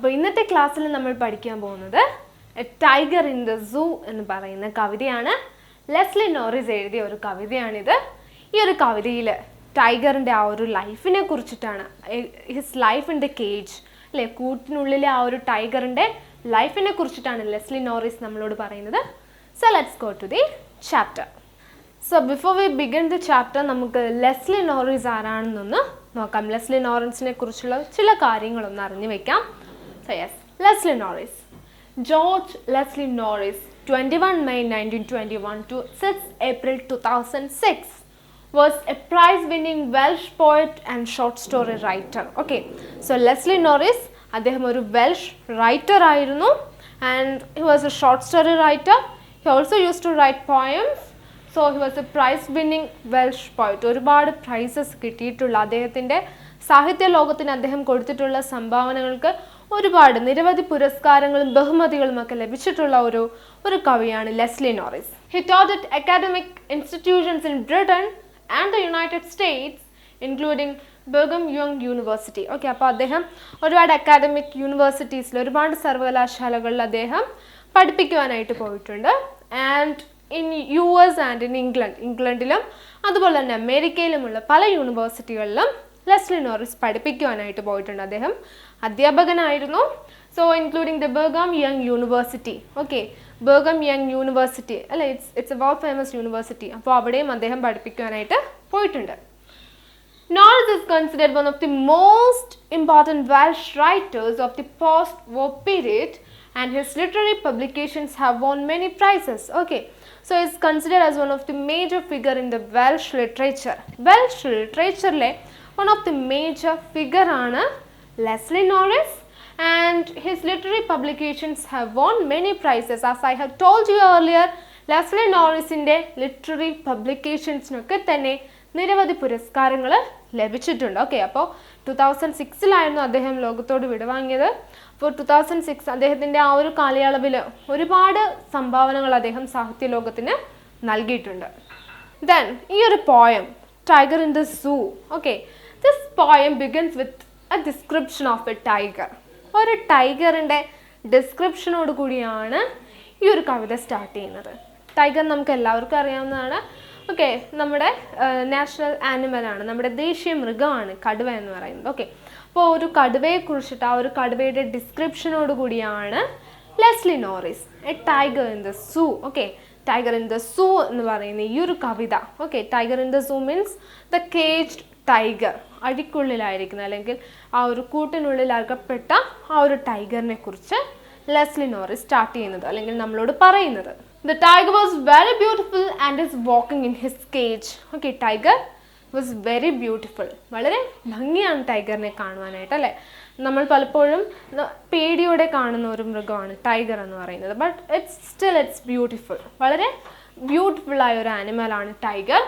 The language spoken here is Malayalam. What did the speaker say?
അപ്പോൾ ഇന്നത്തെ ക്ലാസ്സിൽ നമ്മൾ പഠിക്കാൻ പോകുന്നത് A tiger in the zoo എന്ന് പറയുന്ന കവിതയാണ്. ലെസ്ലി നോറിസ് എഴുതിയ ഒരു കവിതയാണിത്. ഈ ഒരു കവിതയിൽ ടൈഗറിൻ്റെ ആ ഒരു ലൈഫിനെ കുറിച്ചിട്ടാണ്, his life in the cage അല്ലേ, കൂട്ടിനുള്ളിലെ ആ ഒരു ടൈഗറിൻ്റെ ലൈഫിനെ കുറിച്ചിട്ടാണ് ലെസ്ലി നോറിസ് നമ്മളോട് പറയുന്നത്. So let's go to the chapter. So before we begin the chapter നമുക്ക് ലെസ്ലി നോറിസ് ആരാണെന്നൊന്ന് നോക്കാം. ലെസ്ലി നോറിസിനെ കുറിച്ചുള്ള ചില കാര്യങ്ങളൊന്ന് അറിഞ്ഞു വെക്കാം. So yes, Leslie Norris. George Leslie Norris, 21 May 1921 to 6 April 2006, was a prize-winning Welsh poet and short story writer. Okay, so Leslie Norris, അദ്ദേഹം ഒരു വെൽഷ് റൈറ്റർ ആയിരുന്നു, and he was a short story writer. He also used to write poems. So he was a prize-winning Welsh poet. ഒരുപാട് പ്രൈസസ് കിട്ടിയിട്ടുള്ള അദ്ദേഹത്തിൻ്റെ സാഹിത്യ ലോകത്തിന് അദ്ദേഹം കൊടുത്തിട്ടുള്ള സംഭാവനകൾക്ക് ഒരുപാട് നിരവധി പുരസ്കാരങ്ങളും ബഹുമതികളും ഒക്കെ ലഭിച്ചിട്ടുള്ള ഒരു കവിയാണ് Leslie Norris. He taught at academic institutions in Britain and the United States including Brigham Young University. Okay, അപ്പോൾ അദ്ദേഹം ഒരുപാട് അക്കാഡമിക് യൂണിവേഴ്സിറ്റീസിൽ, ഒരുപാട് സർവകലാശാലകളിൽ അദ്ദേഹം പഠിപ്പിക്കുവാനായിട്ട് പോയിട്ടുണ്ട്. And in US and in ഇംഗ്ലണ്ടിലും അതുപോലെ തന്നെ അമേരിക്കയിലുമുള്ള പല യൂണിവേഴ്സിറ്റികളിലും ലെസ്ലി നോറിസ് പഠിപ്പിക്കുവാനായിട്ട് പോയിട്ടുണ്ട്. അദ്ദേഹം അധ്യാപകനായിരുന്നു. So including the Brigham Young University. Okay, Brigham Young University അല്ലെ, it's a world famous university. അപ്പോൾ അവിടെയും അദ്ദേഹം പഠിപ്പിക്കുവാനായിട്ട് പോയിട്ടുണ്ട്. Norris is considered one of the most important Welsh writers of the post-war period, and his literary publications have won many prizes. Okay, so he is considered as one of the major figure in the Welsh literature. Welsh literature one of the major figure ആണ് Leslie Norris, and his literary publications have won many prizes. As I have told you earlier, Leslie നോറിസിൻ്റെ ലിറ്റററി പബ്ലിക്കേഷൻസിനൊക്കെ തന്നെ നിരവധി പുരസ്കാരങ്ങൾ ലഭിച്ചിട്ടുണ്ട്. ഓക്കെ, അപ്പോൾ 2006 അദ്ദേഹം ലോകത്തോട് വിടവാങ്ങിയത്. അപ്പോൾ 2006 അദ്ദേഹത്തിൻ്റെ ആ ഒരു കാലയളവിൽ ഒരുപാട് സംഭാവനകൾ അദ്ദേഹം സാഹിത്യ ലോകത്തിന് നൽകിയിട്ടുണ്ട്. ദെൻ ഈ ഒരു poem tiger in the zoo. Okay, this poem begins with a description of a tiger. ഒരു ടൈഗറിൻ്റെ ഡിസ്ക്രിപ്ഷനോട് കൂടിയാണ് ഈ ഒരു കവിത സ്റ്റാർട്ട് ചെയ്യുന്നത്. ടൈഗർ നമുക്ക് എല്ലാവർക്കും അറിയാവുന്നതാണ്. ഓക്കെ, നമ്മുടെ നാഷണൽ ആനിമലാണ്, നമ്മുടെ ദേശീയ മൃഗമാണ് കടുവ എന്ന് പറയുന്നത്. ഓക്കെ, അപ്പോൾ ഒരു കടുവയെ കുറിച്ചിട്ട് ആ ഒരു കടുവയുടെ ഡിസ്ക്രിപ്ഷനോട് കൂടിയാണ് Leslie Norris a tiger in the zoo. Okay, tiger in the zoo എന്ന് പറയുന്ന ഈ ഒരു കവിത. Okay, tiger in the zoo means the caged tiger, അഴിക്കുള്ളിലായിരിക്കുന്ന അല്ലെങ്കിൽ ആ ഒരു കൂട്ടിനുള്ളിൽ അകപ്പെട്ട ആ ഒരു ടൈഗറിനെ കുറിച്ച് ലെസ്ലി നോറിസ് സ്റ്റാർട്ട് ചെയ്യുന്നത് അല്ലെങ്കിൽ നമ്മളോട് പറയുന്നത്. The tiger was very beautiful and is walking in his cage. Okay, tiger was very beautiful. വളരെ ഭംഗിയാണ് ടൈഗറിനെ കാണുവാനായിട്ട് അല്ലേ. നമ്മൾ പലപ്പോഴും പേടിയോടെ കാണുന്ന ഒരു മൃഗമാണ് ടൈഗർ എന്ന് പറയുന്നത്. But it's beautiful. വളരെ ബ്യൂട്ടിഫുൾ ആയ ഒരു ആനിമലാണ് ടൈഗർ.